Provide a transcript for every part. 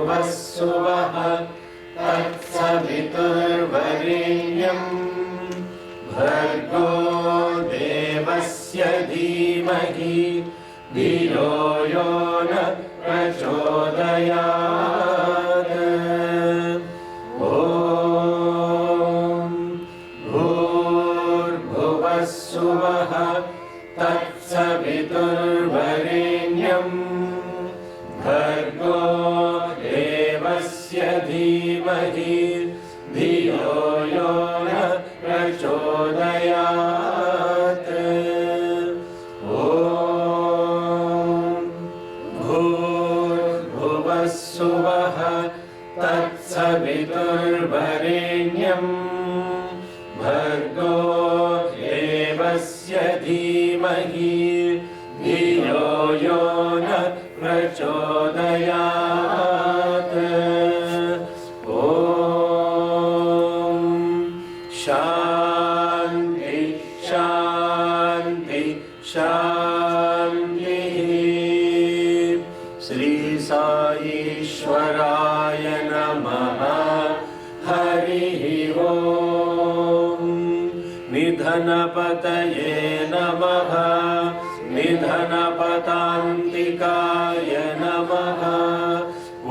भूर्भुवस्सुवः तत्सवितुर्वरेण्यम् भर्गो देवस्य धीमहि धियो यो न प्रचोदयात्। ॐ भूर्भुवस्सुवः तत्सवितुर्वरेण्यम् भर्गो देवस्य धीमहि धियो यो न प्रचोदयात्। ॐ भूर्भुवस्सुवः तत्सवितुर्वरेण्यम् भर्गो देवस्य धीमहि धियो यो न प्रचोदयात्। ॐ शान्ति शान्ति शान्तिः। श्री साईश्वराय नमः। हरिः ॐ। निधनपतये नमः। निधनपतान्तिकाय नमः।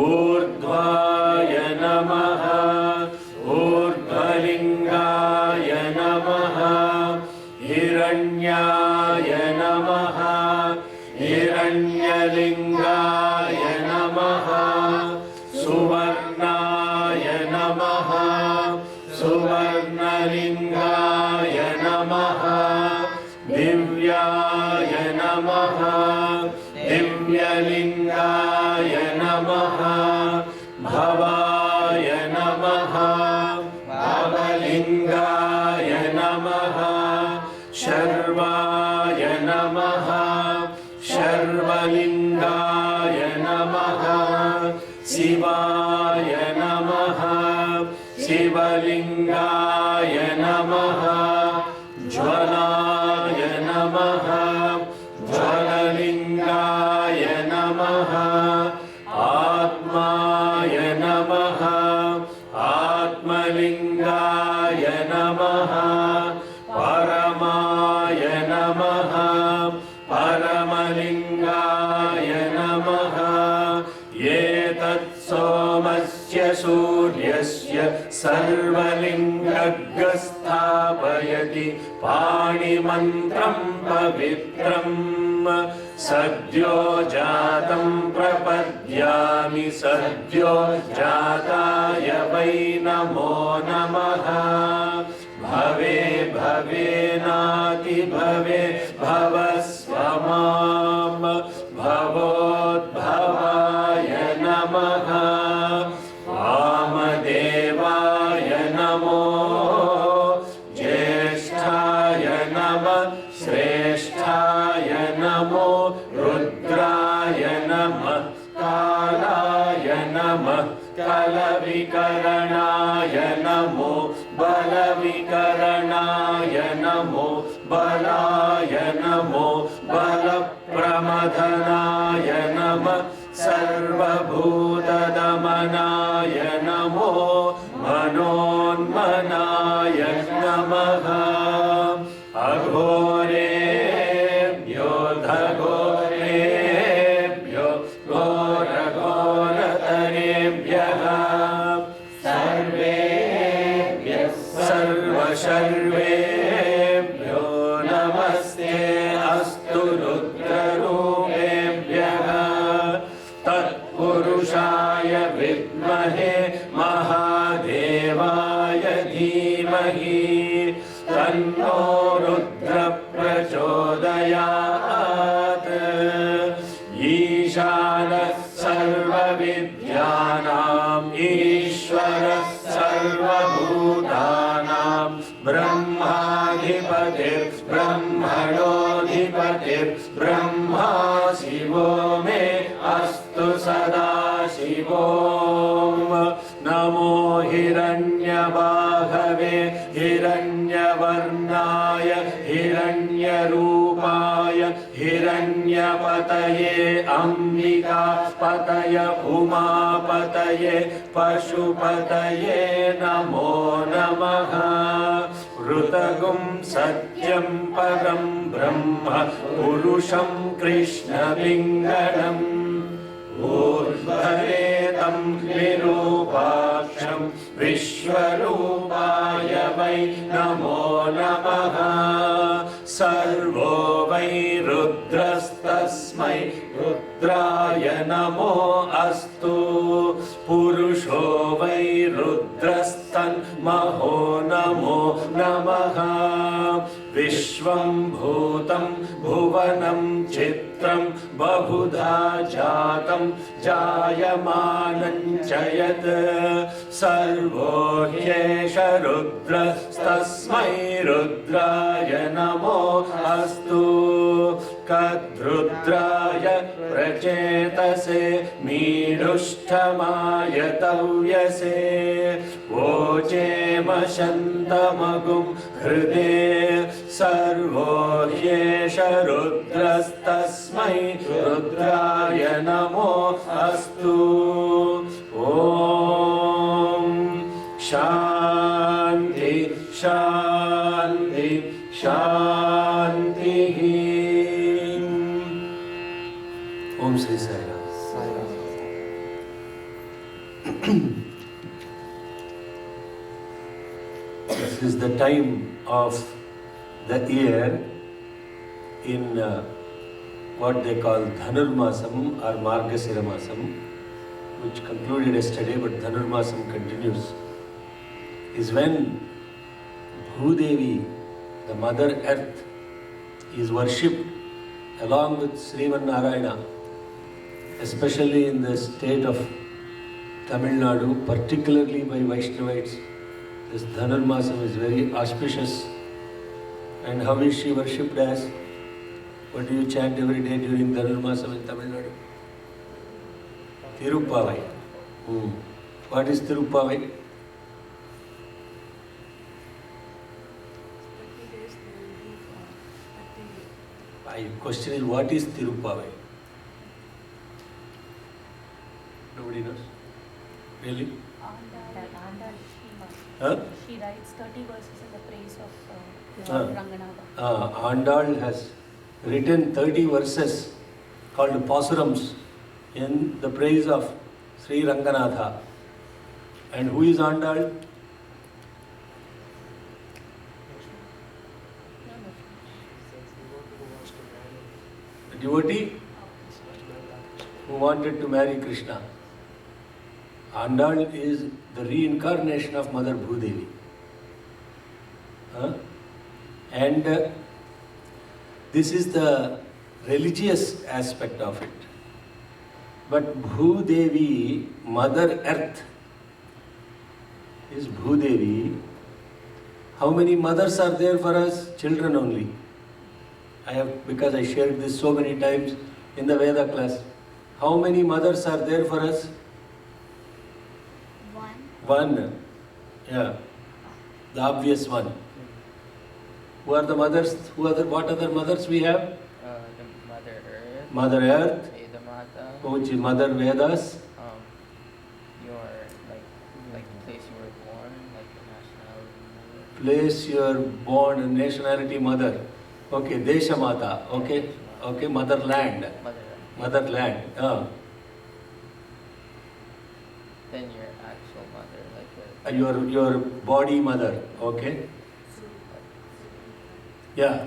ऊर्ध्वाय नमः। ऊर्ध्वलिङ्गाय नमः। हिरण्याय नमः। हिरण्यलिङ्गाय नमः। सुवर्णाय नमः। सुवर्णलिङ्गाय नमः। दिव्याय नमः। दिव्यलिङ्गाय नमः। भवाय नमः। भवलिङ्गाय नमः। शर्वाय नमः। शर्वलिङ्गाय नमः। शिवाय नमः। शिवलिङ्गाय नमः। ज्वलाय नमः। ज्वललिङ्गाय नमः। आत्माय नमः। आत्मलिङ्गाय नमः। परमाय नमः। परमलिङ्गाय नमः। एतत्सोमस्य सूर्यस्य सर्वलिङ्गस्थापयति पाणिमन्त्रं पवित्रम् सद्यो जातं प्रपद्यामि सद्यो जाताय वै नमो नमः। भवे भवेनाति भवे भवस्व मां भवोद्भवाय नमः। वामदेवाय नमो ज्येष्ठाय नमः। श्रेष्ठाय नमो रुद्राय नमः। कालाय नमः। कलविकरणाय नमो बलविकरणाय नमो बलाय नमो बलप्रमथनाय नमः। सर्वभूतदमनाय नमो मनोन्मनाय नमः। अघोरेभ्यो घोरेभ्यो घोरघोरतरेभ्यः सर्वेभ्यः सर्वशर्वेभ्यो नमस्ते अस्तु रुद्ररूपेभ्यः। तत्पुरुषाय विद्महे महादेवाय धीमहि तन्नो रुद्र प्रचोदयात्। ईशानः सर्वविद्यानाम् ईश्वरः सर्वभूतानां ब्रह्माधिपतिर्ब्रह्मणोऽधिपतिर्ब्रह्मा शिवो मे अस्तु सदा शिवो। नमो हिरण्यबाहवे हिरण्यवर्णाय हिरण्यरूपाय हिरण्यपतये अम्बिका वनस्पतय उमापतये पशुपतये नमो नमः ऋतगुं सत्यं परं ब्रह्म पुरुषं कृष्णपिङ्गलम् ऊर्ध्वरेतं विरूपाक्षं विश्वरूपाय वै नमो नमः सर्वो वै रुद्रस्तस्मै रुद्राय नमो अस्तु पुरुषो वै रुद्रस्तन्महो नमो नमः विश्वं भूतं भुवनं चित्रं बहुधा जातं जायमानं च यत् सर्वो ह्येष रुद्रस्तस्मै रुद्राय नमो अस्तु कद्रुद्राय प्रचेतसे मीडुष्टमाय तव्यसे वोचेमशन्तमगुं हृदे सर्वो ह्येष रुद्रस्तस्मै रुद्राय नमो अस्तु ॐ शान्ति शान्ति शान्तिः ओम Shri Sai Ram. This is the time of the year in what they call Dhanurmasam or Margasira Masam, which concluded yesterday, but Dhanurmasam continues, is when Bhudevi, the Mother Earth, is worshipped along with Sriman Narayana, especially in the state of Tamil Nadu, particularly by Vaishnavites. This Dhanurmasam is very auspicious. And how is she worshipped as? What do you chant every day during Dhanurmasam in Tamil Nadu? Tiruppavai. What is Tiruppavai? 30 days they will do 30. My question is, what is Tiruppavai? Nobody knows? Really? Huh? She writes 30 verses in the praise of Lord Ranganatha. Andal has written 30 verses called Pasurams in the praise of Sri Ranganatha. And who is Andal? A devotee who wanted to marry Krishna. Andal is the reincarnation of Mother Bhudevi. And this is the religious aspect of it. But Bhudevi, Mother Earth, is Bhudevi. How many mothers are there for us? Children only. Because I shared this so many times in the Veda class. How many mothers are there for us? One. Yeah. The obvious one. Who are the mothers? What other mothers we have? The Mother Earth. Mother Earth. Veda Mata. Which is Mother Vedas. Your like place you were born, like the nationality. Place you are born and nationality mother. Okay, Desha Mata. Okay. Okay, motherland. Motherland. Then your actual mother, like Your body mother. Okay. Yeah.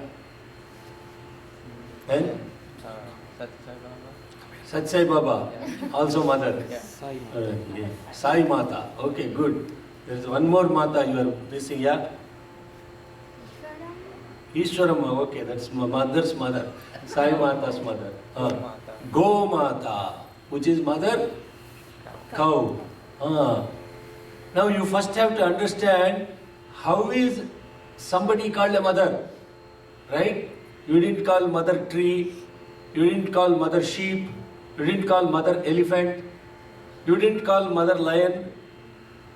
And Satyasai Baba. Satsai Baba, Yeah. also mother. Yeah. Yeah. Sai Mata. Okay, good. There is one more Mata you are missing, yeah? Ishwaramma, okay, that's mother's mother. Sai Mata's mother. Mata. Go Mata, which is mother? Cow. Now you first have to understand how is somebody called a mother, right? You didn't call mother tree, you didn't call mother sheep, you didn't call mother elephant, you didn't call mother lion.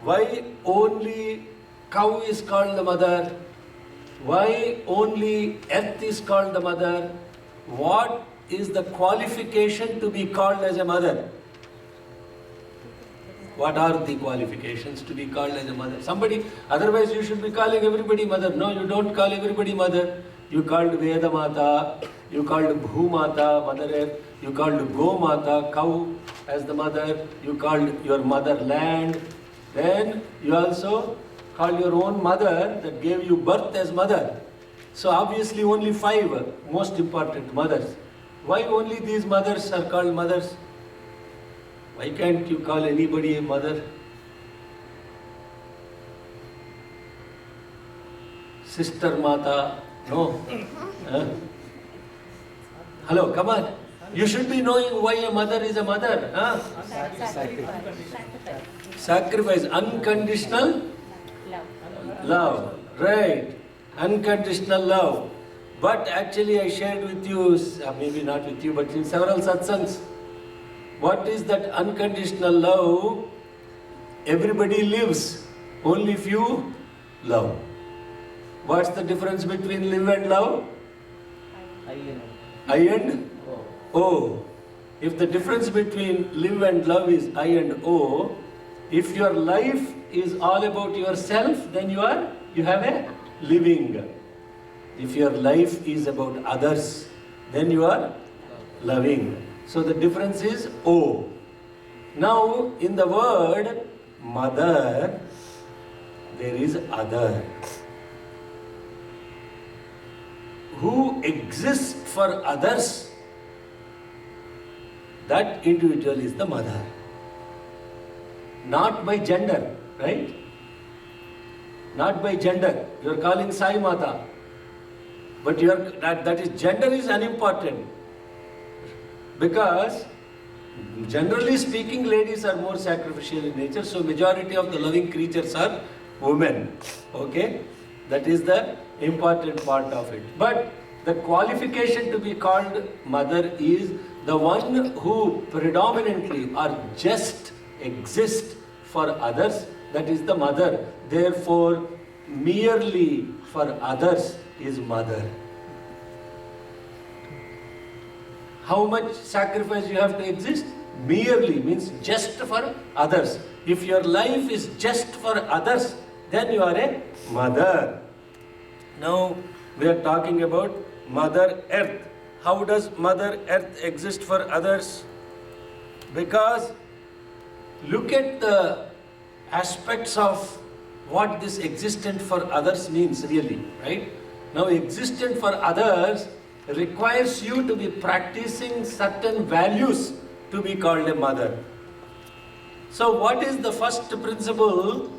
Why only cow is called the mother? Why only earth is called the mother? What is the qualification to be called as a mother? What are the qualifications to be called as a mother? Somebody, otherwise you should be calling everybody mother. No, you don't call everybody mother. You called Veda Mata, you called Bhu Mata, Mother Earth, you called Go Mata, cow as the mother, you called your mother land. Then you also called your own mother that gave you birth as mother. So obviously only 5 most important mothers. Why only these mothers are called mothers? Why can't you call anybody a mother? Sister Mata, no. Huh? Hello, come on. You should be knowing why a mother is a mother. Huh? Sacrifice, unconditional love. Right, unconditional love. But actually I shared with you, maybe not with you, but in several satsangs, what is that unconditional love? Everybody lives, only few love. What's the difference between live and love? I and O. If the difference between live and love is I and O, if your life is all about yourself, then you have a living. If your life is about others, then you are loving. So the difference is O. Now in the word mother, there is other. Who exists for others, that individual is the mother. Not by gender, right? Not by gender. You are calling Sai Mata. But that is gender is unimportant. Because generally speaking, ladies are more sacrificial in nature, so majority of the loving creatures are women. Okay? That is the important part of it. But the qualification to be called mother is the one who predominantly or just exists for others, that is the mother. Therefore, merely for others is mother. How much sacrifice you have to exist? Merely means just for others. If your life is just for others, then you are a mother. Now we are talking about Mother Earth. How does Mother Earth exist for others? Because look at the aspects of what this existent for others means really, right? Now existent for others requires you to be practicing certain values to be called a mother. So what is the first principle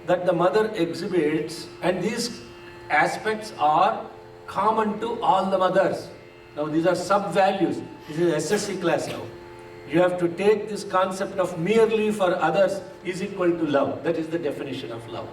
that the mother exhibits? And these aspects are common to all the mothers. Now these are sub-values. This is SSC class now. You have to take this concept of merely for others is equal to love. That is the definition of love.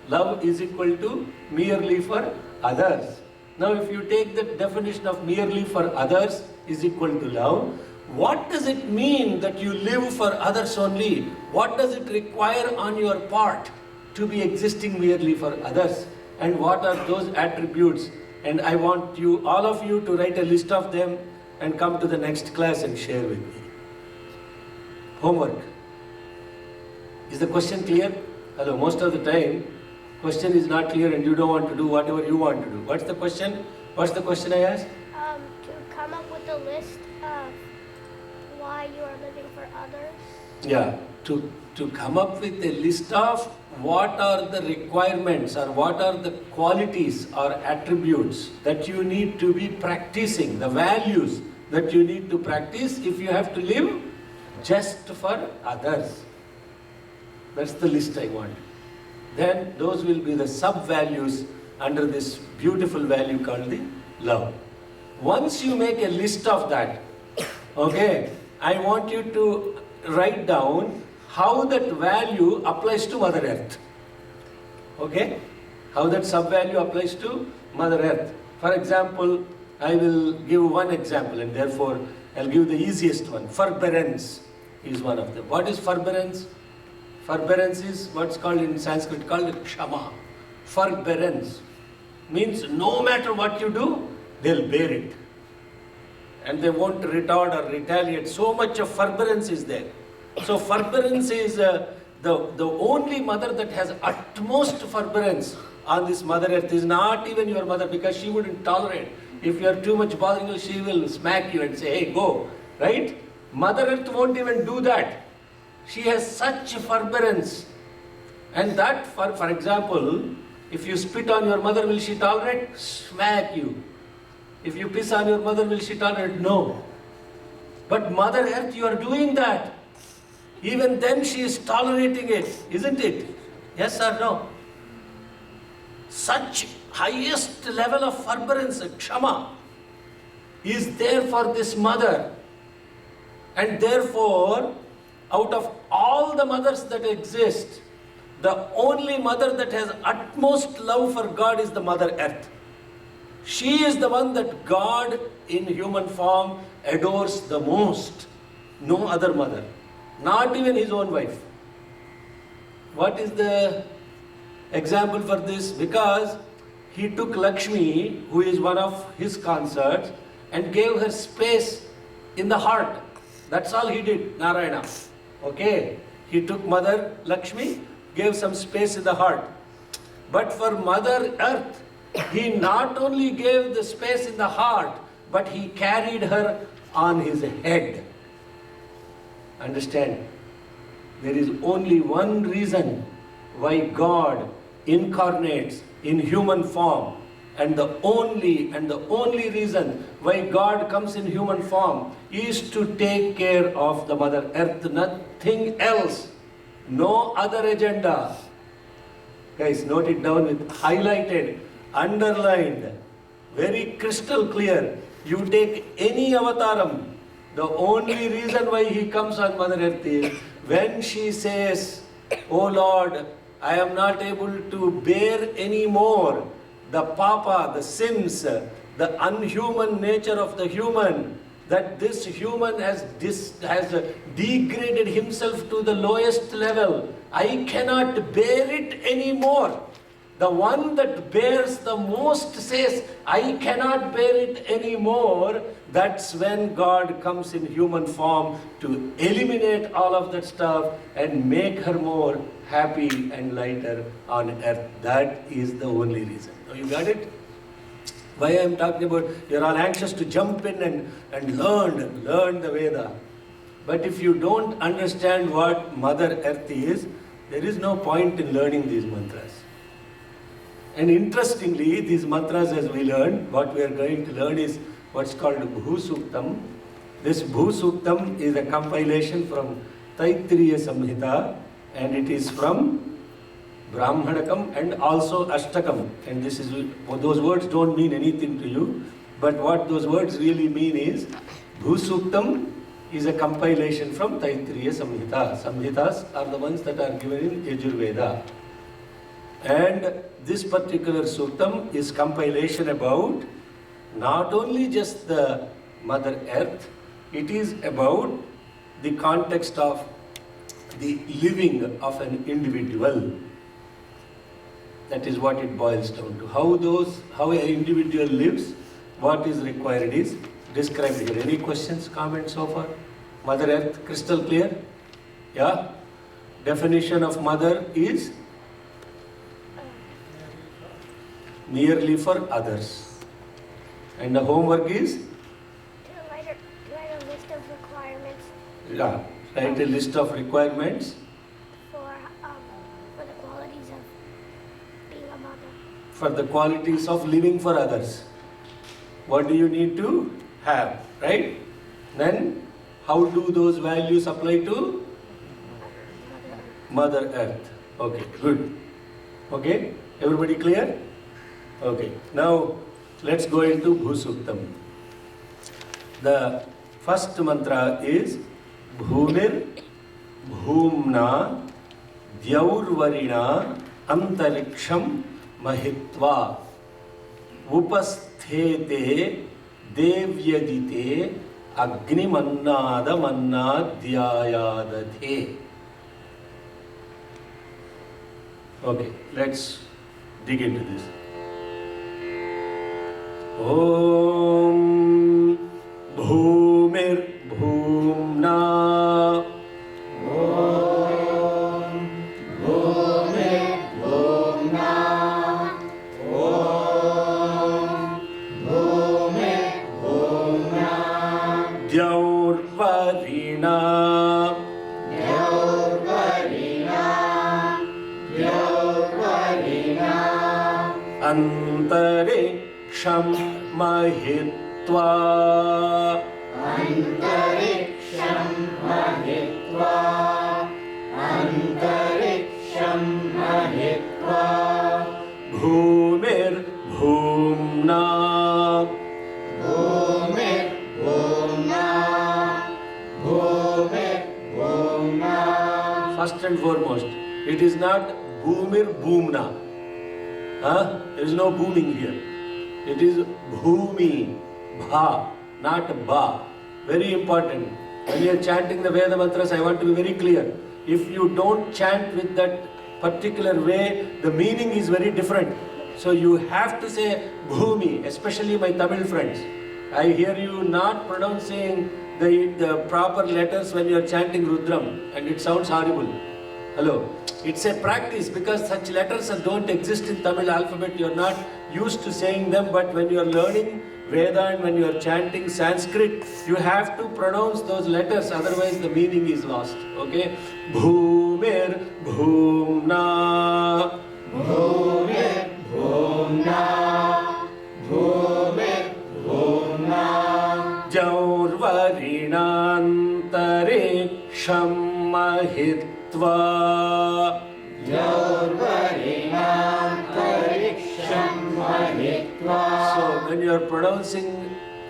Love is equal to merely for others. Now if you take the definition of merely for others is equal to love, what does it mean that you live for others only? What does it require on your part to be existing merely for others? And what are those attributes? And I want you, all of you, to write a list of them and come to the next class and share with me. Homework. Is the question clear? Hello, most of the time, question is not clear and you don't want to do whatever you want to do. What's the question? What's the question I asked? To come up with a list of why you are living for others. Yeah, to come up with a list of what are the requirements or what are the qualities or attributes that you need to be practicing, the values that you need to practice if you have to live just for others. That's the list I want. Then those will be the sub-values under this beautiful value called the love. Once you make a list of that, okay, I want you to write down how that value applies to Mother Earth. Okay? How that sub-value applies to Mother Earth. For example, I will give one example and therefore I'll give the easiest one. Forbearance is one of them. What is forbearance? Forbearance is what's called in Sanskrit called kshama. Forbearance means no matter what you do, they'll bear it. And they won't retort or retaliate. So much of forbearance is there. So forbearance is the only mother that has utmost forbearance on this Mother Earth is not even your mother, because she wouldn't tolerate. If you are too much bothering her, she will smack you and say, hey, go. Right? Mother Earth won't even do that. She has such forbearance. And that, for example, if you spit on your mother, will she tolerate? Smack you. If you piss on your mother, will she tolerate? No. But Mother Earth, you are doing that. Even then she is tolerating it, isn't it? Yes or no? Such highest level of forbearance, kshama, is there for this mother. And therefore, out of all the mothers that exist, the only mother that has utmost love for God is the Mother Earth. She is the one that God in human form adores the most. No other mother. Not even his own wife. What is the example for this? Because he took Lakshmi, who is one of his consorts, and gave her space in the heart. That's all he did, Narayana. Okay? He took Mother Lakshmi, gave some space in the heart. But for Mother Earth, he not only gave the space in the heart, but he carried her on his head. Understand? There is only one reason why God incarnates in human form, and the only reason why God comes in human form is to take care of the Mother Earth, nothing else, no other agenda. Guys, note it down with highlighted, underlined, very crystal clear. You take any avataram, the only reason why he comes on Mother Earth is when she says, oh Lord, I am not able to bear any more the papa, the sins, the unhuman nature of the human, that this human has degraded himself to the lowest level. I cannot bear it anymore. The one that bears the most says, I cannot bear it anymore. That's when God comes in human form to eliminate all of that stuff and make her more happy and lighter on earth. That is the only reason. Now you got it? Why I am talking about, you're all anxious to jump in and learn the Veda. But if you don't understand what Mother Earth is, there is no point in learning these mantras. And interestingly, these mantras, as we learn, what we are going to learn is what's called Bhu Suktam. This Bhu Suktam is a compilation from Taittiriya Samhita, and it is from Brahmanakam and also Ashtakam. And this is, those words don't mean anything to you, but what those words really mean is, Bhu Suktam is a compilation from Taittiriya Samhita. Samhitas are the ones that are given in Yajurveda. And this particular suktam is compilation about not only just the Mother Earth, it is about the context of the living of an individual. That is what it boils down to. How an individual lives, what is required is described here. Any questions, comments so far? Mother Earth, crystal clear? Yeah? Definition of mother is merely for others. And the homework is? To write a list of requirements. Yeah, write a list of requirements. For the qualities of being a mother. For the qualities of living for others. What do you need to have, right? Then, how do those values apply to? Mother Earth. Okay, good. Okay, everybody clear? Okay, now let's go into Bhu Suktam. The first mantra is Bhumir Bhumna Dyaurvarina Antariksham Mahitva Upasthete Devyadite Agnimannada Mannadhyayadadhe. Okay, let's dig into this. Om Bhumir Bhumna Om antariksham mahitva. Antariksham mahitva. Antariksham mahitva. Bhumir bhumna. Bhumir bhumna. Bhumir bhumna. First and foremost, it is not bhumir bhumna. There is no booming here. It is bhumi, bha, not ba. Very important. When you are chanting the Veda mantras, I want to be very clear. If you don't chant with that particular way, the meaning is very different. So you have to say bhumi, especially my Tamil friends. I hear you not pronouncing the proper letters when you are chanting Rudram, and it sounds horrible. Hello. It's a practice because such letters don't exist in Tamil alphabet. You are not used to saying them, but when you are learning Veda and when you are chanting Sanskrit, you have to pronounce those letters, otherwise the meaning is lost. Okay? Bhumir bhumna. Bhumir bhumna. Bhumir bhumna. Jaurvarinantariksham mahitva. Jaurvarinantariksham mahitva. So when you are pronouncing,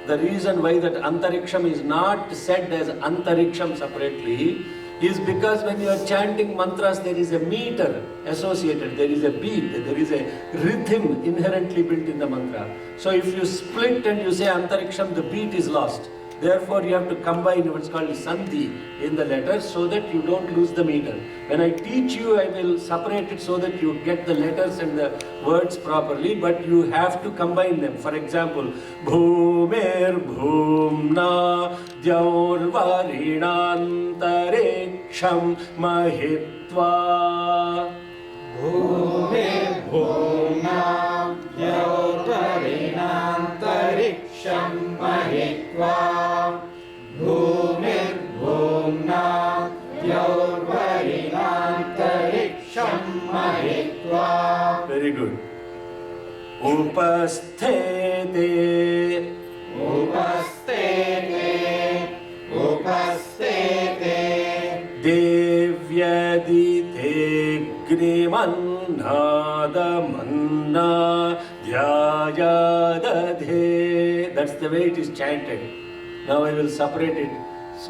the reason why that antariksham is not said as antariksham separately is because when you are chanting mantras, there is a meter associated, there is a beat, there is a rhythm inherently built in the mantra. So if you split and you say antariksham, the beat is lost. Therefore, you have to combine what's called sandhi in the letters so that you don't lose the meter. When I teach you, I will separate it so that you get the letters and the words properly, but you have to combine them. For example, Bhumir Bhumna Dyaurvarinantariksham Mahitva. Bhumir bhumna Dyaurvarinantariksham mahitva. Bhumir bhumna Dyaurvarinantariksham mahitva. Very good. Upasthete. Upasthete. Upasthete. Devyadite Gnimannadamanna Dhyayadadhe. That's the way it is chanted. Now I will separate it,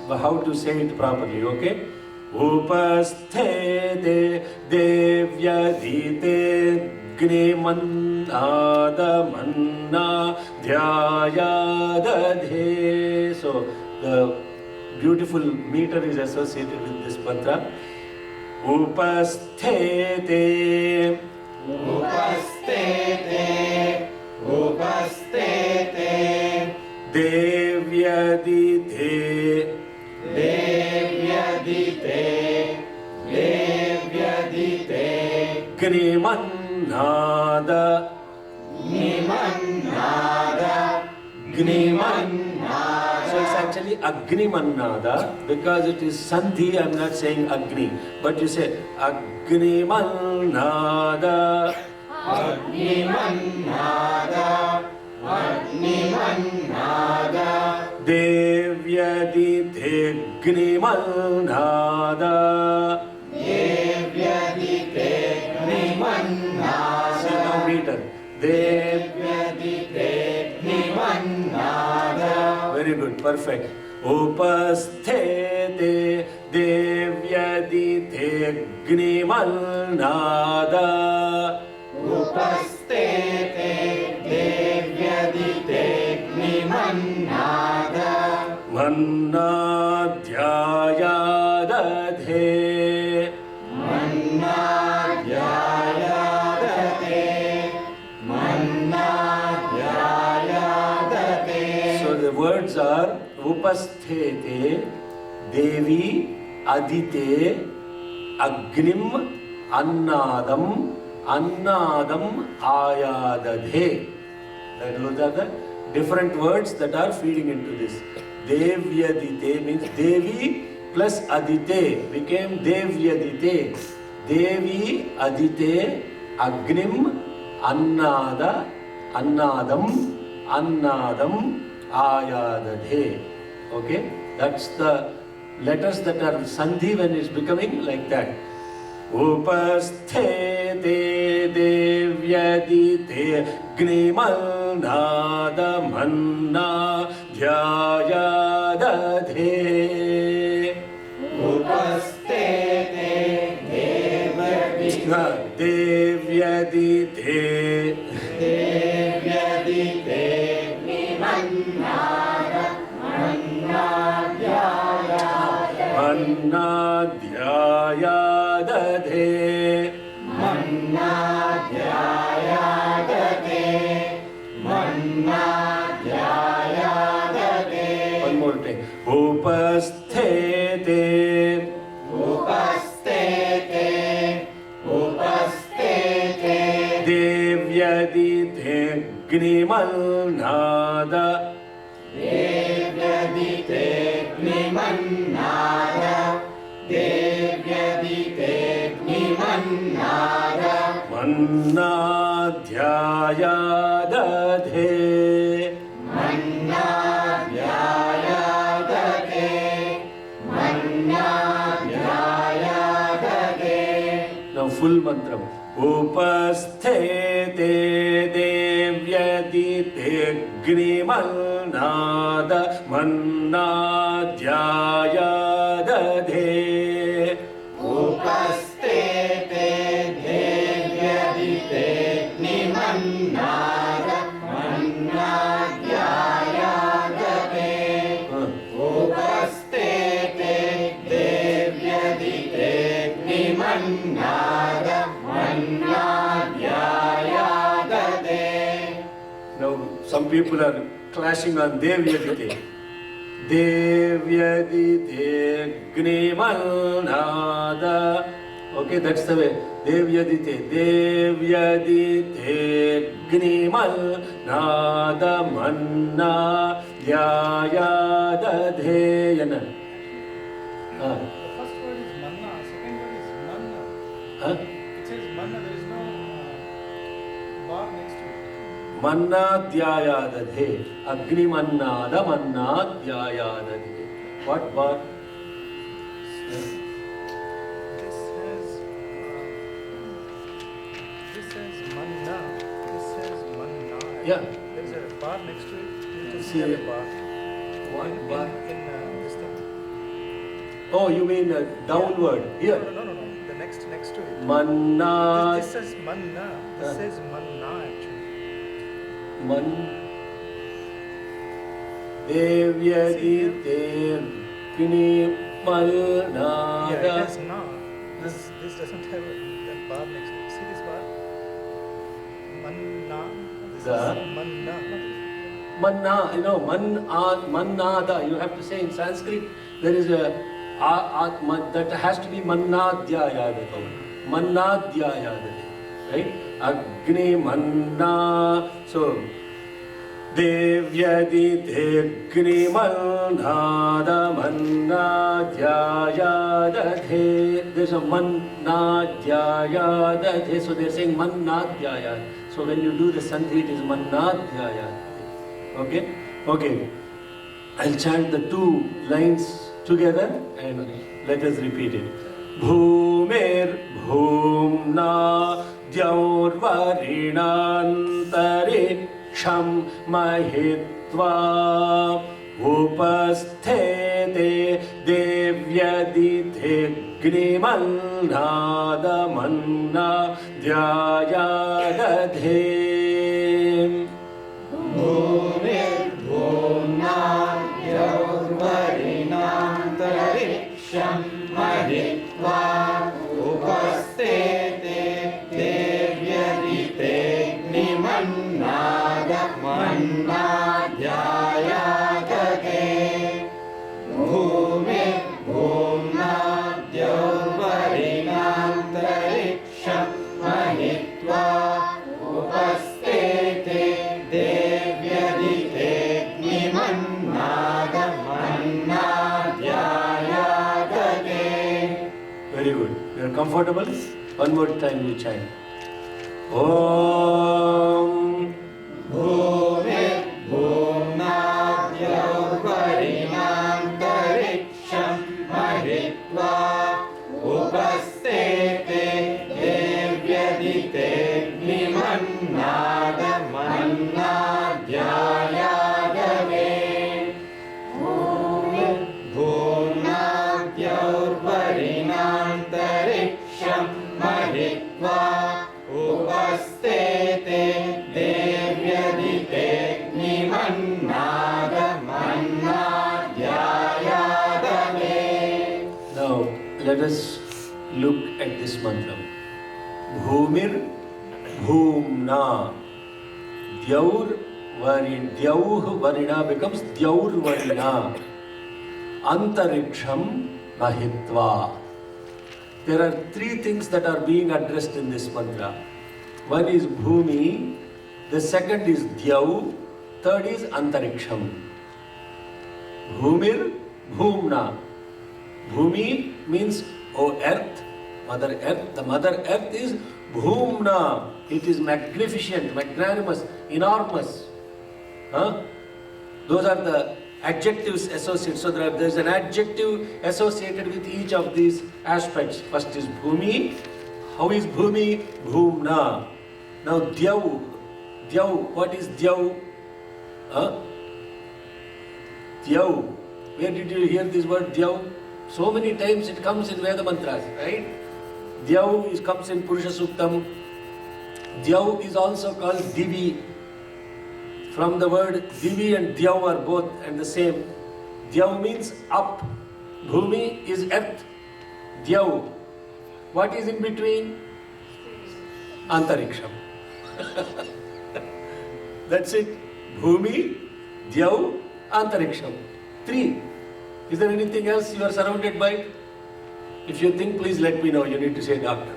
how to say it properly, okay? Upasthete Devyadite Gnimannadamanna Dhyayadadhe. So the beautiful meter is associated with this mantra. Upasthete. Upasthete. Upasthete. Devyadite. Devyadite. Devyadite. Gnimannada. Gnimannada. So it's actually Agni Mannada because it is Sandhi. I'm not saying Agni, but you say Agni Mannada. Agni Mannada. Agni Mannada. Devyadite Agni Mannada. Devyadite Agni Mannada. See now meter. Devyadite Agni Mannada. Very good, perfect. Upasthete Devyadite Agni Mannada. Upasthete Devyadite Agni Mannada. Mannadhyayadadhe. Mannadhyayadate. Mannadhyayadate. So the words are Upasthete Devi Adite Agnim Annadam Annadam Ayadadhe. Those are the different words that are feeding into this. Devyadite means Devi plus Adite became Devyadite. Devi Adite Agnim Annada, Annadam, Annadam, Ayadadhe. Okay? That's the letters that are Sandhi when it's becoming like that. Upasthe devyadite gnimal nada manna dhyayadadhe. Upastete Devyadite Devyadite Nimannada Mannadhyayadadhe. Mannadhyayadadhe Mannadhyayadadhe. One more time. Upasthete Upastete Upastete Devyadite Gnimal Nada Devyadite Nimannada Devyadite Nimannada Mannadhyayadadhe. Mannadhyayadadhe Mannadhyayadadhe. Now full mantram. Upasthete devyadite gnimal nada mannadhyayadadhe. Upastete Devyadite Nimannada Mannadhyayadadhe. Upastete Devyadite Nimannada Mannadhyayadadhe. Now some people are clashing on Devyadite. Devyadite gnimal nada. Okay, that's the way. Devyadite, Devyadite gnimal nada manna dhyayadadhe. Yana. The first word is manna, second word is manna. Huh? It says manna, there is no bar next to it. Manna dhyayadadhe. Agni mannada manna dhyayadadhe. What bar? This says manna. This says manna. Yeah. There is a bar next to it. You can See, see the bar. What in, bar? In this thing. Oh, you mean downward? Here. No. The next to it. Manna. This says manna. This says manna actually. Man Devyadite Gni Malnada. Yeah, it is na. This doesn't have that bar next to it. See this bar? Manna. This The- is manna. Manna, Mannada. You have to say in Sanskrit there is a that has to be Mannadhyayadadhe. Mannadhyayadadhe. Right? Agni Manna. So Devyadite Gnimal Nada Mannadhyayadadhe. There's a Mannadhyayadadhe. So they're saying Mannadhyayadadhe. So when you do the Sandhi, it is Mannadhyayadadhe. Okay? Okay. I'll chant the two lines together and let us repeat it. Bhumir Bhumna Dyaurvarinantari Sham Mahitva Upasthete Devyadite Gnimal Nada Manna Dhyayadadhe. Bhumir-bhumna Yaurvarinantariksham Mahitva Upastete Devyadite Nimannada Mannadhyayadadhe. Bhumir-bhumna Yaurvarinantariksham Mahitva Upastete Devyadite Nimannada Mannadhyayadadhe. Very good. You are comfortable? One more time you chant. Om भूमिर्भूम्नाद्यौर्वरिणान्तरिक्षं महित्वा उपस्थेते देव्यदितेऽग्निमन्नादमन्नाद्यायादवे भूमिर्भूम्नाद्यौर्वरिणान्तरिक्षं महित्वा उपस्थेते देव्यदितेऽग्निमन्नादमन्नाद्यायादवे. Now let us look at this mantra. Bhumir Bhumna. Dyaur Varina becomes Dyaur Varina. Antariksham Mahitva. There are three things that are being addressed in this mantra. One is Bhumi, the second is Dyau, third is Antariksham. Bhumir Bhumna. Bhumi means, O earth, Mother Earth. The Mother Earth is Bhumna. It is magnificent, magnanimous, enormous. Those are the adjectives associated. So there is an adjective associated with each of these aspects. First is Bhumi. How is Bhumi? Bhumna. Now Dyau. Dyau. What is Dyau? Dyau. Where did you hear this word Dyau? So many times it comes in Veda mantras, right? Dyau comes in Purusha Suktam. Dyau is also called Divi. From the word Divi and Dyau are both and the same. Dyau means up. Bhumi is earth. Dyau. What is in between? Antariksham. That's it. Bhumi, Dyau, Antariksham. Three. Is there anything else you are surrounded by? If you think, please let me know. You need to say doctor.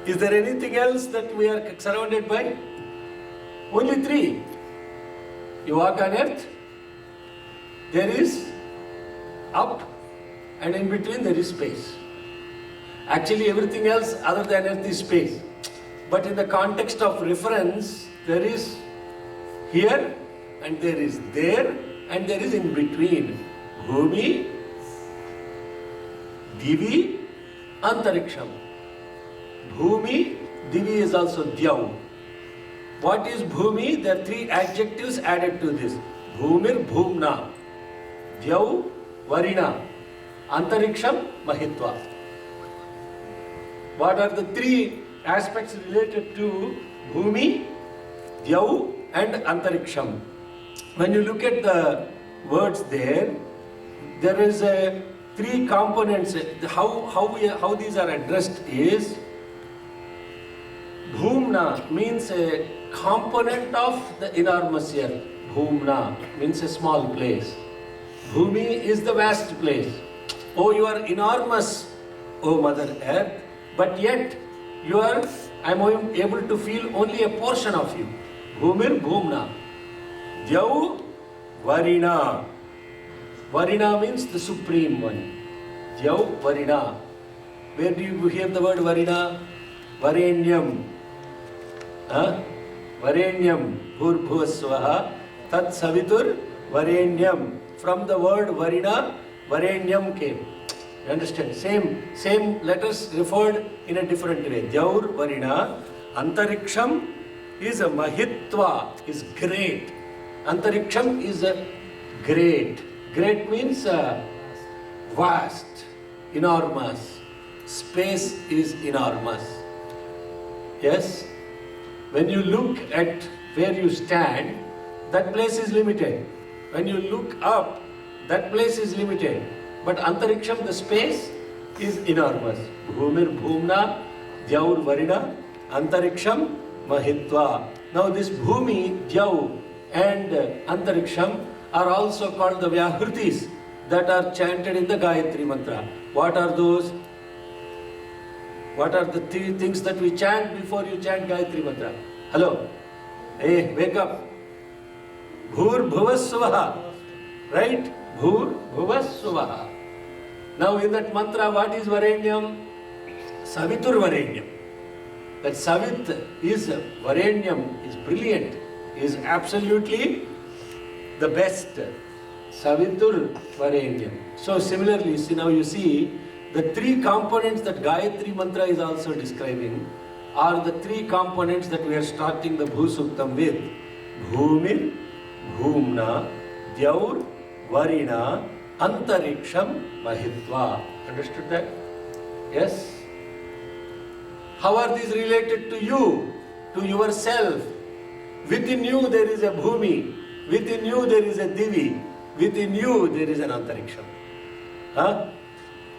Is there anything else that we are surrounded by? Only three. You walk on earth, there is up, and in between there is space. Actually everything else other than earth is space. But in the context of reference, there is here, and there is there, and there is in between. Bhumi, Divi, Antariksham. Bhumi, Divi is also Dyau. What is Bhumi? There are three adjectives added to this. Bhumir Bhumna, Dyau Varina, Antariksham Mahitva. What are the three aspects related to Bhumi, Dyau and Antariksham? When you look at the words there is a three components. How these are addressed is Bhumna means a component of the enormous earth. Bhumna means a small place. Bhumi is the vast place. Oh, you are enormous, oh Mother Earth, but yet I am able to feel only a portion of you. Bhumir Bhumna. Dyau Varina. Varina means the supreme one. Dyau Varina. Where do you hear the word Varina? Varenyam. Varenyam. Bhurbhuvasvaha. Tat Savitur Varenyam. From the word Varina, Varenyam came. You understand? Same letters referred in a different way. Dyaur Varina. Antariksham is a Mahitva, is great. Antariksham is a great. Great means vast, enormous. Space is enormous. Yes? When you look at where you stand, that place is limited. When you look up, that place is limited. But Antariksham, the space, is enormous. Bhumir Bhumna, Dyaur Varina, Antariksham Mahitva. Now this Bhumi, Dyau and Antariksham are also called the Vyahrutis that are chanted in the Gayatri Mantra. What are those? What are the three things that we chant before you chant Gayatri Mantra? Hello? Hey, wake up. Bhur Bhuvasvaha. Right? Bhur Bhuvasvaha. Now in that mantra, what is Varenyam? Savitur Varenyam. that Savit is Varenyam, is brilliant, is absolutely the best. Savitur Varenyam. So similarly, see, now you see the three components that Gayatri Mantra is also describing are the three components that we are starting the Bhusuktam with. Bhumir, Bhumna, Dyaur, Varina, Antariksham, Mahitva. Understood that? Yes? How are these related to you, to yourself? Within you there is a Bhumi, within you there is a Divi, within you there is an Antariksham. Huh?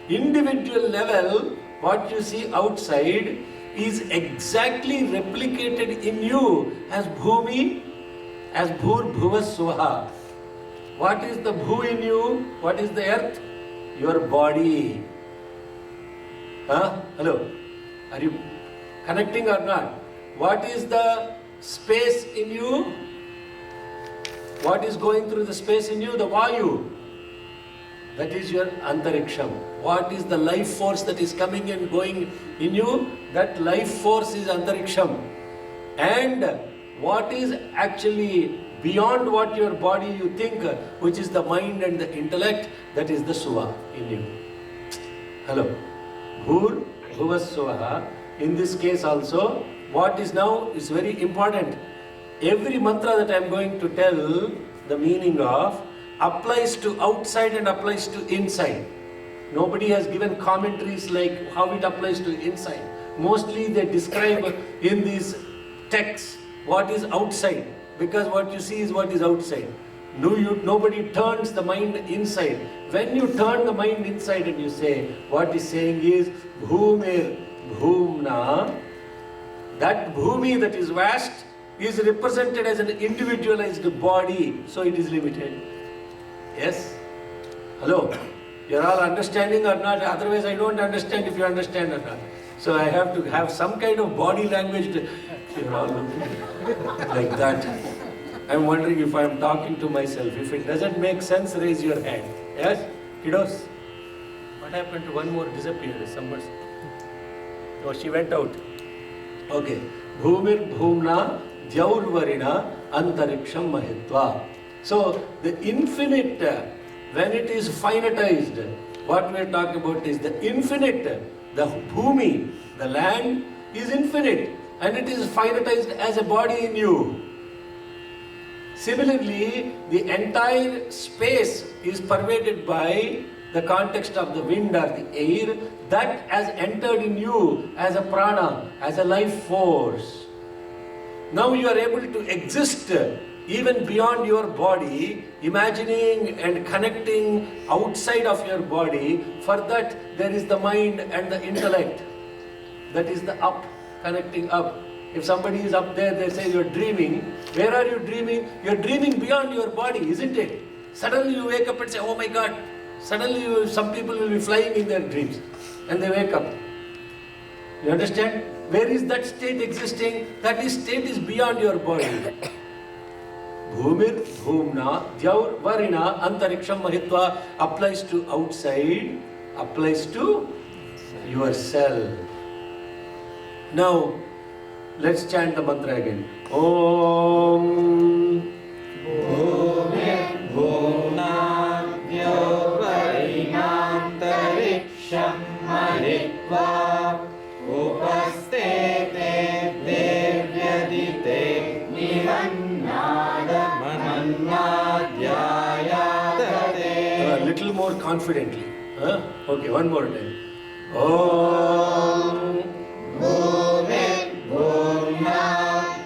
Individual level, what you see outside is exactly replicated in you as Bhumi, as Bhur Bhuva Swaha. What is the Bhu in you? What is the earth? Your body. Huh? Hello? Are you connecting or not? What is the space in you? What is going through the space in you? The Vayu. That is your Antariksham. What is the life force that is coming and going in you? That life force is Antariksham. And what is actually beyond what your body you think, which is the mind and the intellect, that is the Suva in you. Hello. Bhur, Bhuva Suvaha. In this case also, what is now is very important. Every mantra that I am going to tell the meaning of applies to outside and applies to inside. Nobody has given commentaries like how it applies to inside. Mostly they describe in these texts what is outside, because what you see is what is outside. Nobody turns the mind inside. When you turn the mind inside and you say, what is saying is Bhumir Bhumna, that Bhumi that is vast is represented as an individualized body, so it is limited. Yes? Hello? You're all understanding or not? Otherwise I don't understand if you understand or not. So I have to have some kind of body language to, you're all looking like that. I'm wondering if I'm talking to myself. If it doesn't make sense, raise your hand. Yes? Kiddos? What happened to one more disappeared? Somebody. Oh, she went out. Okay. Bhumir Bhumna Dyaurvarina Antariksham Mahitva. So the infinite, when it is finitized, what we are talking about is the infinite. The Bhumi, the land, is infinite and it is finitized as a body in you. Similarly, the entire space is pervaded by the context of the wind or the air that has entered in you as a prana, as a life force. Now you are able to exist even beyond your body, imagining and connecting outside of your body. For that, there is the mind and the intellect. That is the up, connecting up. If somebody is up there, they say you're dreaming. Where are you dreaming? You're dreaming beyond your body, isn't it? Suddenly you wake up and say, oh my God. Suddenly some people will be flying in their dreams. And they wake up. You understand? Where is that state existing? That state is beyond your body. Bhumir, Bhumna, Dyaur, Varina, Antariksham, Mahitva applies to outside, applies to yourself. Now, let's chant the mantra again. Om Bhumir Bhumna Dyaurvarinantariksham Mahitva Upastete Devyadite Nivannada Manadhyayadate. A little more confidently. Huh? Okay, one more time. Om Bhumir Bhumna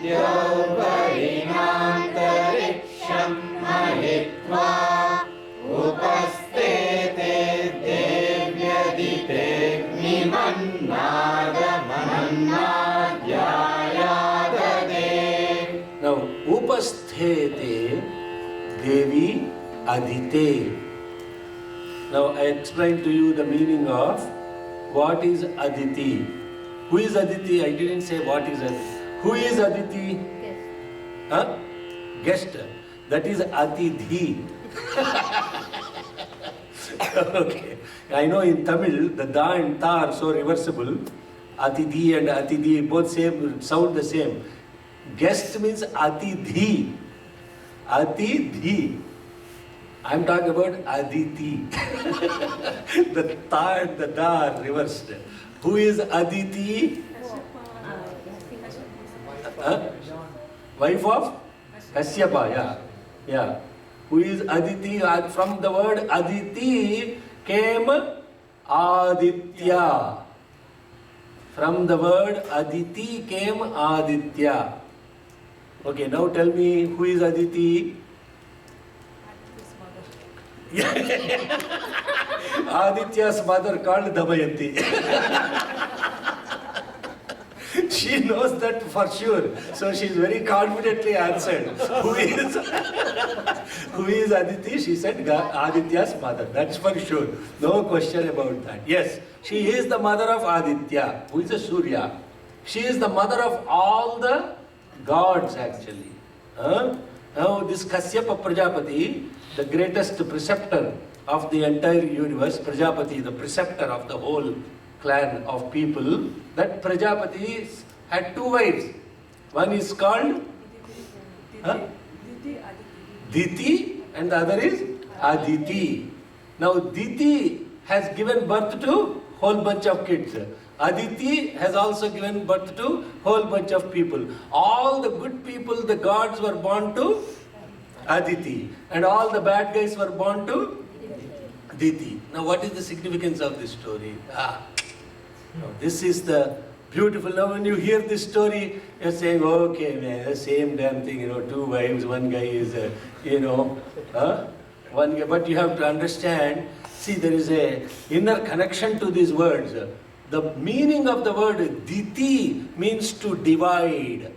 Dyaurvarinantariksham Mahitva Upastete Devyadite Nimannada Manadhyayadate. Now, Upasthete Devi Adite. Now, I explained to you the meaning of what is Aditi. Who is Aditi? I didn't say what is Aditi. Who is Aditi? Yes. Huh? Guest. That is Atidhi. Okay. I know in Tamil, the Da and Ta are so reversible. Atidhi and Atidhi, both same, sound the same. Guest means Atidhi. Atidhi. I'm talking about Aditi. The ta and the da are reversed. Who is Aditi? Huh? Wife of Kasyapa, yeah. Yeah. Who is Aditi? From the word Aditi came Aditya. From the word Aditi came Aditya. Okay, now tell me who is Aditi? Aditya's mother called Damayanti. She knows that for sure. So she is very confidently answered. Who is Aditi? She said Aditya's mother. That's for sure. No question about that. Yes, she is the mother of Aditya, who is a Surya. She is the mother of all the gods actually. Now this Kasyapa Prajapati, the greatest preceptor of the entire universe, Prajapati, the preceptor of the whole clan of people, that Prajapati had two wives. One is called Diti and the other is Aditi. Now Diti has given birth to whole bunch of kids. Aditi has also given birth to whole bunch of people. All the good people, the gods, were born to Aditi, and all the bad guys were born to Diti. Now what is the significance of this story? Now, this is the beautiful. Now when you hear this story, you're saying, okay man, the same damn thing, two wives, one guy is, one guy. But you have to understand, see, there is a inner connection to these words. The meaning of the word Diti means to divide.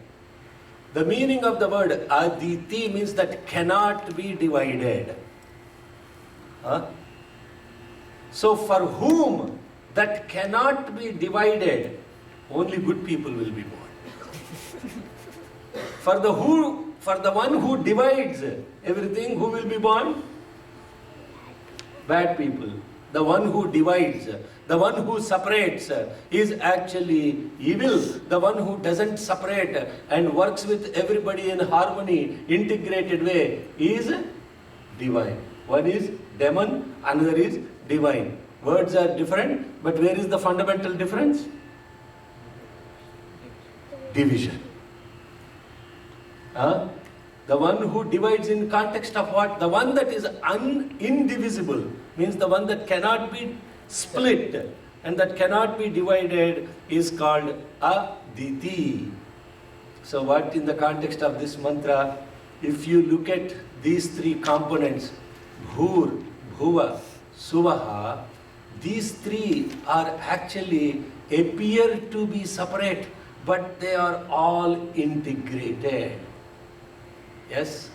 The meaning of the word Aditi means that cannot be divided. So for whom that cannot be divided, only good people will be born. For the one who divides everything, who will be born? Bad people. The one who divides, the one who separates is actually evil. The one who doesn't separate and works with everybody in harmony, integrated way, is divine. One is demon, another is divine. Words are different, but where is the fundamental difference? Division. The one who divides in context of what? The one that is indivisible, means the one that cannot be split and that cannot be divided, is called Aditi. So what in the context of this mantra, if you look at these three components, Bhur, Bhuva, Suvaha, these three are actually appear to be separate, but they are all integrated. Yes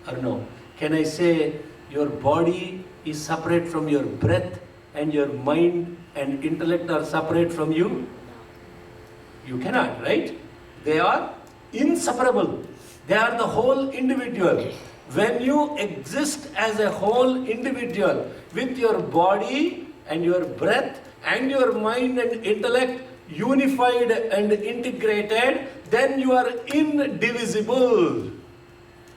or no? Can I say your body is separate from your breath and your mind and intellect are separate from you? You cannot, right? They are inseparable. They are the whole individual. When you exist as a whole individual with your body and your breath and your mind and intellect unified and integrated, then you are indivisible.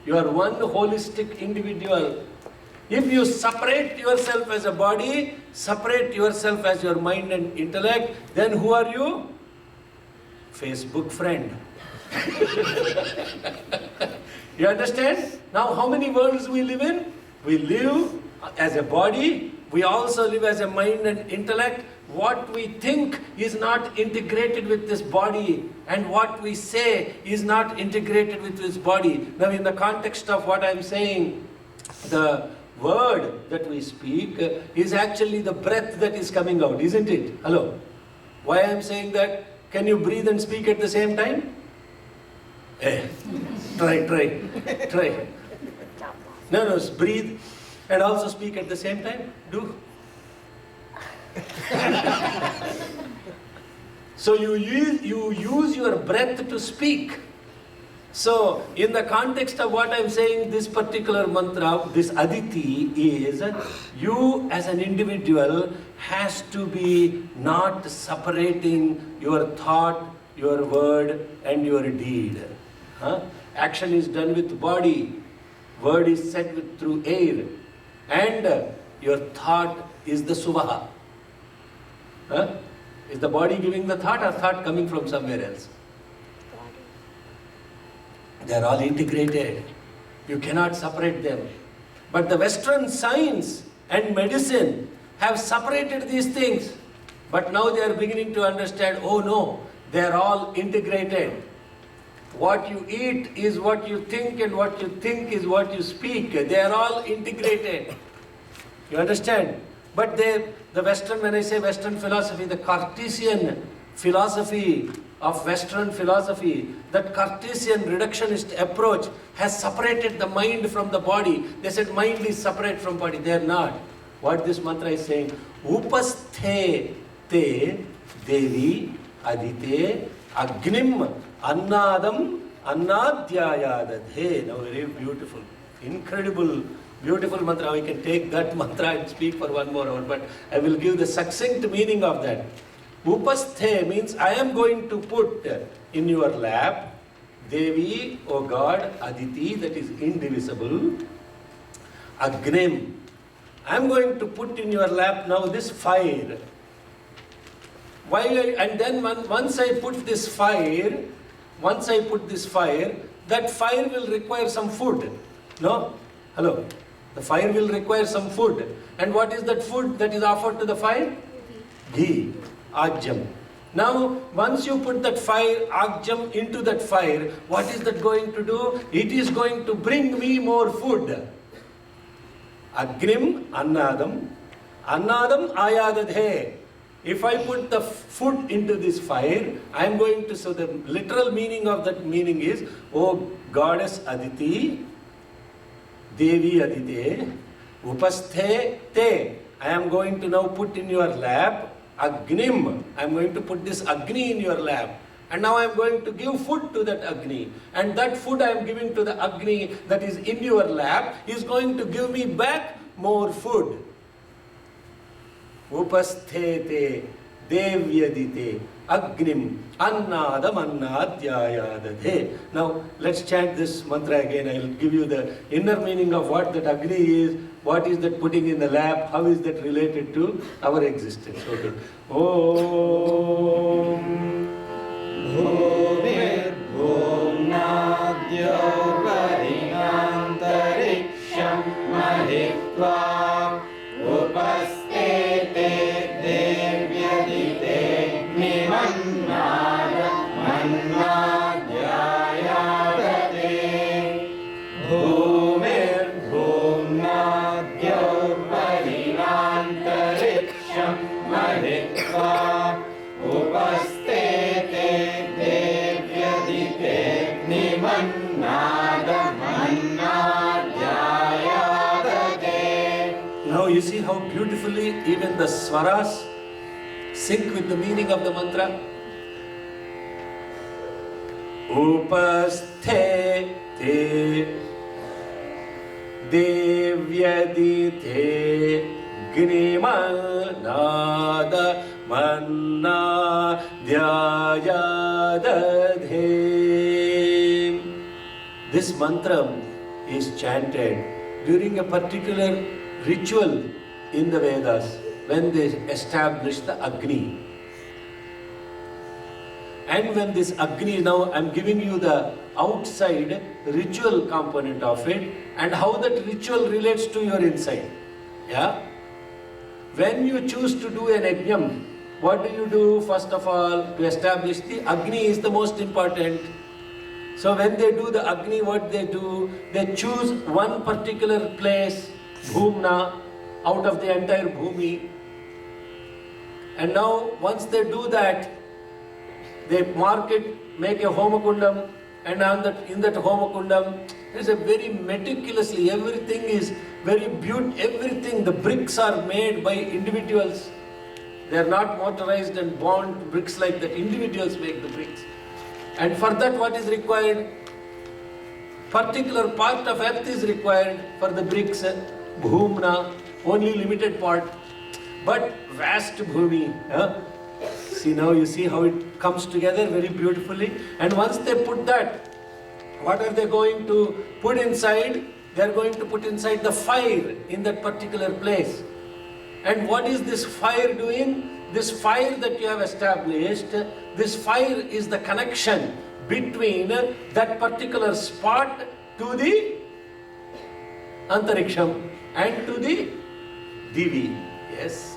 You are one holistic individual. If you separate yourself as a body, separate yourself as your mind and intellect, then who are you? Facebook friend. You understand? Now how many worlds we live in? We live as a body, we also live as a mind and intellect. What we think is not integrated with this body, and what we say is not integrated with this body. Now in the context of what I am saying, the word that we speak is actually the breath that is coming out, isn't it? Hello? Why I am saying that? Can you breathe and speak at the same time? Try. No, breathe and also speak at the same time. Do. So you use your breath to speak. So, in the context of what I'm saying, this particular mantra, this Aditi is, you as an individual has to be not separating your thought, your word and your deed. Huh? Action is done with body, word is said through air, and your thought is the suvaha. Huh? Is the body giving the thought or thought coming from somewhere else? They are all integrated. You cannot separate them. But the Western science and medicine have separated these things. But now they are beginning to understand, oh no, they are all integrated. What you eat is what you think, and what you think is what you speak. They are all integrated. You understand? But the Western, when I say Western philosophy, the Cartesian philosophy of Western philosophy, that Cartesian reductionist approach has separated the mind from the body. They said mind is separate from body. They are not. What this mantra is saying, Upasthe te devi adite agnim annadam annadhyayadadhe. Now very beautiful, incredible, beautiful mantra. We can take that mantra and speak for 1 more hour, but I will give the succinct meaning of that. Upasthe means I am going to put in your lap, Devi, O God, Aditi, that is indivisible, Agnim. I am going to put in your lap now this fire. And then once I put this fire, that fire will require some food. No? Hello? The fire will require some food. And what is that food that is offered to the fire? Ghee. Ajam. Now, once you put that fire, Ajam, into that fire, what is that going to do? It is going to bring me more food. Agnim annadam, annadam ayadadhe. If I put the food into this fire, I am going to, so the literal meaning of that meaning is, O goddess Aditi, Devi Adite, Upasthe te. I am going to now put in your lap Agnim. I am going to put this Agni in your lap. And now I am going to give food to that Agni. And that food I am giving to the Agni that is in your lap is going to give me back more food. Upasthete devyadite agnim annadam annadhyayadadhe. Now let's chant this mantra again. I will give you the inner meaning of what that Agni is, what is that putting in the lap, how is that related to our existence. Okay. Om Bhumir bhumnadya varinantariksham mahitva upastete devyadite nimannada mannadyayadate. Bhumir bhumnadya varinantariksham mahitva upastete devyadite nimannada mannadyayadate. Now you see how beautifully even the swaras sync with the meaning of the mantra. Upasthe te devyadite gnimanada manna dhyayadadhe. This mantra is chanted during a particular ritual in the Vedas when they establish the Agni. And when this Agni, now I am giving you the outside ritual component of it and how that ritual relates to your inside. Yeah? When you choose to do an yajnam, what do? First of all, to establish the Agni is the most important. So when they do the Agni, what they do? They choose one particular place, Bhumna, out of the entire Bhumi. And now once they do that, they mark it, make a Homakundam, and in that Homakundam, there is a very meticulously, everything is very beautiful, everything, the bricks are made by individuals. They are not motorized and bound bricks like that. Individuals make the bricks. And for that what is required? particular part of earth is required for the bricks, bhumna, only limited part, but vast bhumi. See, now you see how it comes together very beautifully. And once they put that, what are they going to put inside? They are going to put inside the fire in that particular place. And what is this fire doing? This fire that you have established, this fire is the connection between that particular spot to the Antariksham and to the Divi. Yes.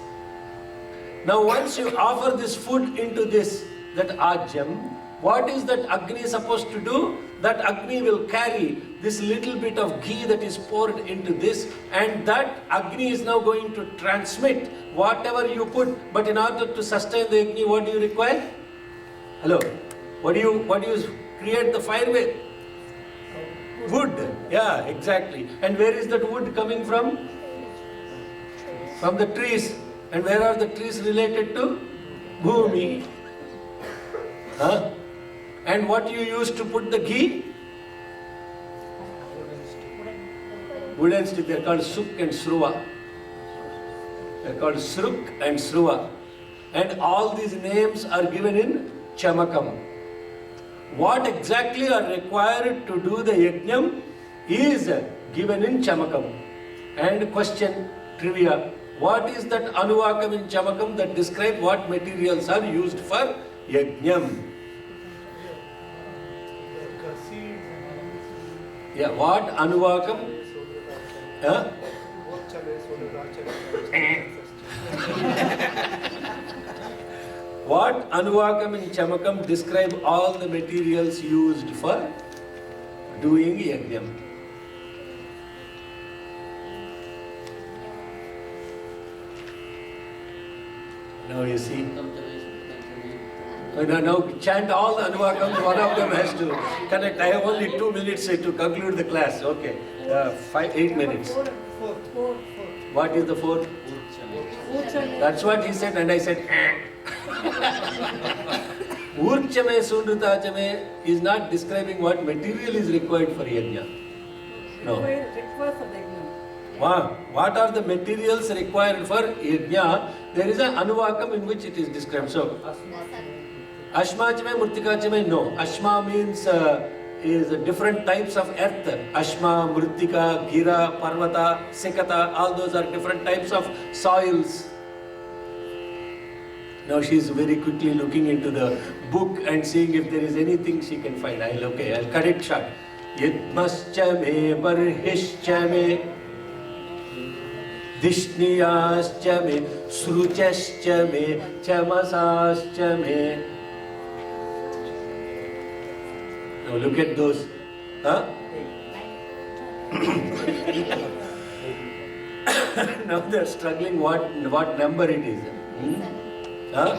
Now once you offer this food into this, that Ajam, what is that Agni supposed to do? That Agni will carry this little bit of ghee that is poured into this, and that Agni is now going to transmit whatever you put. But in order to sustain the Agni, what do you require? Hello? What do you create the fire with? Wood. Yeah, exactly. And where is that wood coming from? From the trees. And where are the trees related to? Bhumi. Huh? And what you use to put the ghee? Wooden stick. They are called Suk and Sruva. They are called Sruk and Sruva. And all these names are given in Chamakam. What exactly are required to do the Yajnam is given in Chamakam. And question, trivia, what is that Anuvakam in Chamakam that describe what materials are used for Yajnam? Yeah, what Anuvakam? Huh? What Anuvakam and Chamakam describe all the materials used for doing Yajnam? Now you see. Now chant all the Anuvakams, one of them has to connect. I have only 2 minutes to conclude the class. Okay. 8 minutes. What is the fourth? That's what he said, and I said, Urchame Sundritachame is not describing what material is required for yajna. No. What are the materials required for yajna? There is an Anuvakam in which it is described. So, Ashmachame, Murtikachame, no. Ashma means is different types of earth. Ashma, Mritika, Gira, Parvata, Sikata, all those are different types of soils. Now she is very quickly looking into the book and seeing if there is anything she can find. I'll cut it short. Yidmaschame, Barhischame, Dishniyaaschame, Sruchaschame, Chamasaschame. Now look at those. Huh? Now they are struggling what number it is. Huh?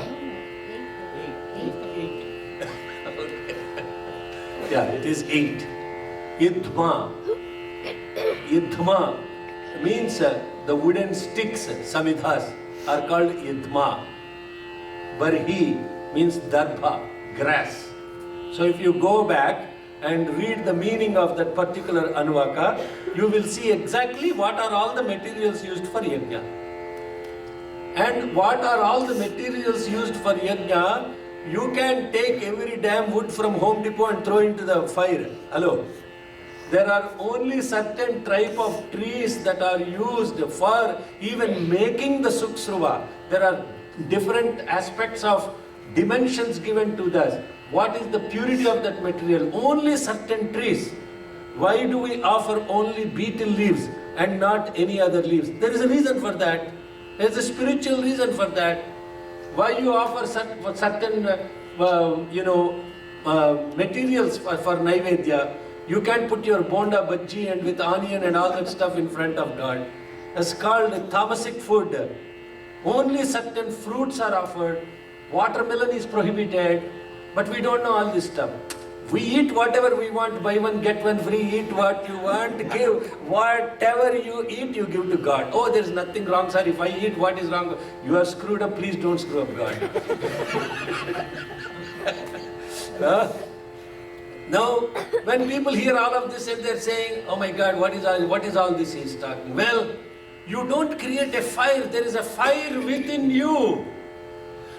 Yeah, it is 8. Idhma. Idhma means the wooden sticks, samidhas, are called idhma. Barhi means darbha, grass. So if you go back and read the meaning of that particular Anuvaka, you will see exactly what are all the materials used for yajna. And what are all the materials used for yajna? You can take every damn wood from Home Depot and throw into the fire. Hello? There are only certain type of trees that are used for even making the Suksruva. There are different aspects of dimensions given to this. What is the purity of that material? Only certain trees. Why do we offer only betel leaves and not any other leaves? There is a reason for that. There is a spiritual reason for that. Why you offer certain materials for Naivedya? You can put your bonda bhaji and with onion and all that stuff in front of God. It's called tamasic food. Only certain fruits are offered. Watermelon is prohibited. But we don't know all this stuff. We eat whatever we want, buy one, get one free, eat what you want, give whatever you eat, you give to God. Oh, there is nothing wrong, sir. If I eat, what is wrong? You are screwed up, please don't screw up God. Now, when people hear all of this and they're saying, oh my God, what is all this he's talking? Well, you don't create a fire, there is a fire within you.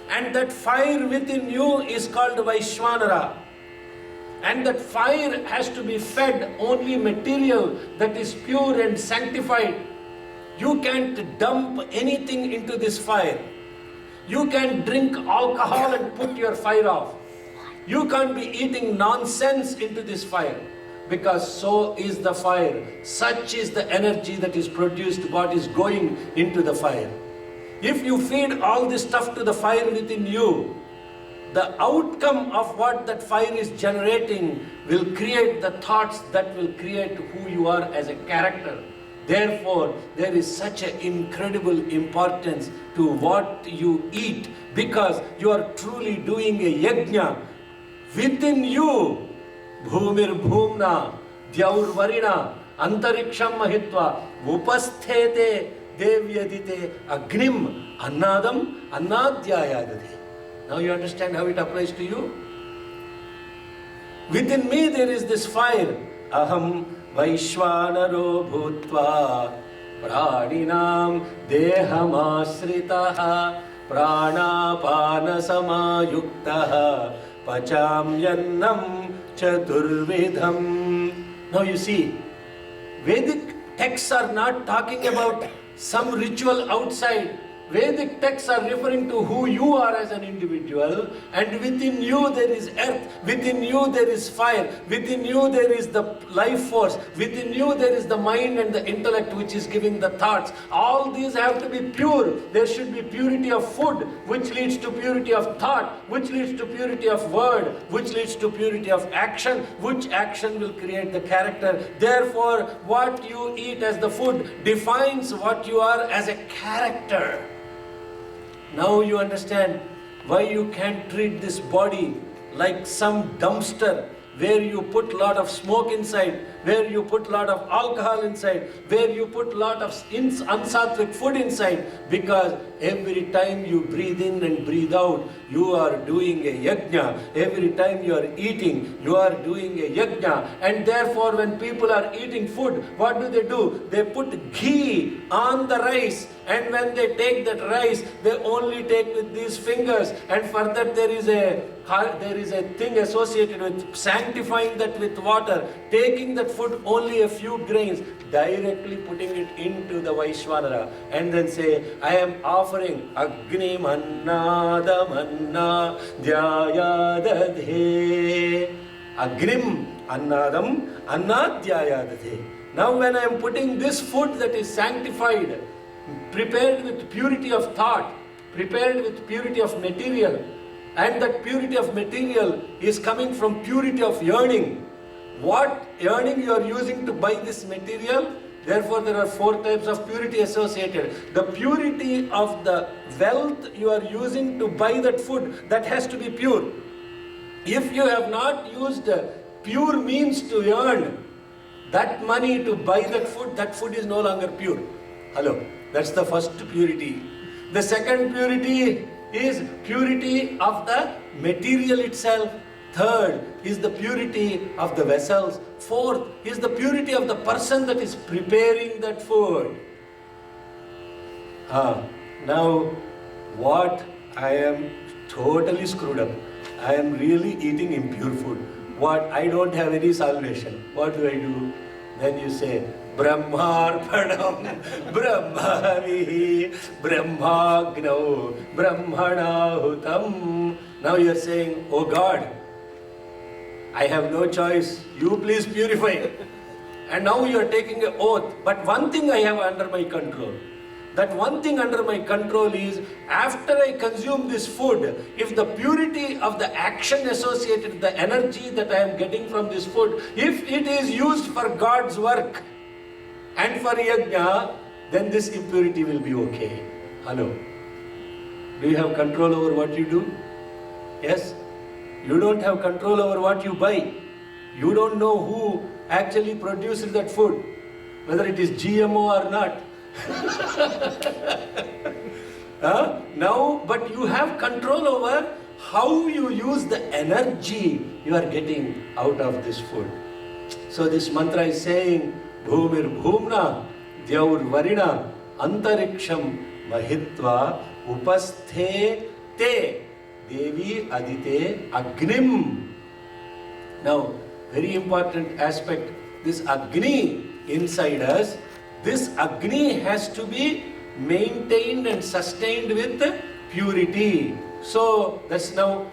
And that fire within you is called Vaishwanara. And that fire has to be fed only material that is pure and sanctified. You can't dump anything into this fire. You can't drink alcohol and put your fire off. You can't be eating nonsense into this fire, because so is the fire. Such is the energy that is produced, what is going into the fire. If you feed all this stuff to the fire within you, the outcome of what that fire is generating will create the thoughts that will create who you are as a character. Therefore, there is such an incredible importance to what you eat, because you are truly doing a yajna. Within you, bhumir bhumna, dyaurvarina, antariksham mahitva, upasthete devyadite agnim annadam annadhyayadati. Now you understand how it applies to you? Within me there is this fire. Aham Vaishwanaro bhutva praninam dehamasritaha pranapana samayuktaha pachamyannam chaturvidham. Now you see, Vedic texts are not talking about some ritual outside. Vedic texts are referring to who you are as an individual, and within you there is earth, within you there is fire, within you there is the life force, within you there is the mind and the intellect which is giving the thoughts. All these have to be pure. There should be purity of food, which leads to purity of thought, which leads to purity of word, which leads to purity of action, which action will create the character. Therefore, what you eat as the food defines what you are as a character. Now you understand why you can't treat this body like some dumpster where you put lot of smoke inside, where you put lot of alcohol inside, where you put lot of unsattvic food inside, because every time you breathe in and breathe out, you are doing a yajna. Every time you are eating, you are doing a yajna. And therefore when people are eating food, what do? They put ghee on the rice, and when they take that rice, they only take with these fingers, and for that there is a thing associated with sanctifying that with water, taking that food only a few grains, directly putting it into the Vaishwanara, and then say, I am offering Agni Manna Manna Dhyayadadhe. Agnim Annadam Annadhyayadadhe. Now when I am putting this food that is sanctified, prepared with purity of thought, prepared with purity of material, and that purity of material is coming from purity of yearning. What yearning you are using to buy this material? Therefore, there are 4 types of purity associated. The purity of the wealth you are using to buy that food, that has to be pure. If you have not used pure means to earn that money to buy that food is no longer pure. Hello, that's the first purity. The second purity is purity of the material itself. Third is the purity of the vessels. Fourth is the purity of the person that is preparing that food. Now, what I am totally screwed up. I am really eating impure food. What? I don't have any salvation. What do? Then you say, Brahmarpanam, Brahmanihi, Brahmagno, Brahmanahutam. Now you are saying, oh God, I have no choice. You please purify. And now you are taking an oath. But one thing I have under my control. That one thing under my control is, after I consume this food, if the purity of the action associated, the energy that I am getting from this food, if it is used for God's work and for yajna, then this impurity will be okay. Hello. Do you have control over what you do? Yes? You don't have control over what you buy. You don't know who actually produces that food, whether it is GMO or not. Now, but you have control over how you use the energy you are getting out of this food. So this mantra is saying, Bhumir Bhumna, Dyaur Varina, Antariksham Mahitva, Upasthe Te, Devi Adite Agnim. Now, very important aspect, this Agni inside us, this Agni has to be maintained and sustained with purity. So, that's now,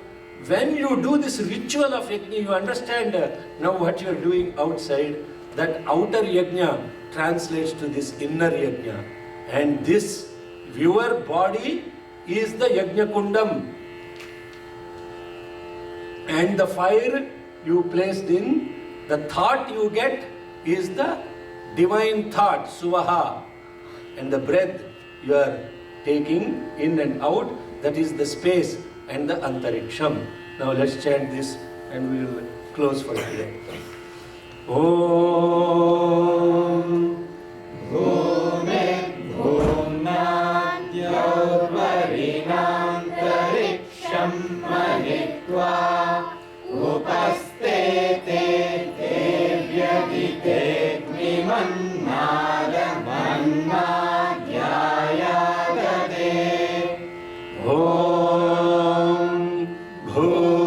when you do this ritual of yajna, you understand now what you are doing outside, that outer yajna translates to this inner yajna. And this, your body is the yajna kundam. And the fire you placed in, the thought you get is the divine thought, suvaha. And the breath you are taking in and out, that is the space and the antariksham. Now let's chant this and we will close for today. Om Bhumir Bhumnadyaur Varinantariksham Mahitva Upaste Devyadite Mimannada Mannadhyayagade. Om Bhumir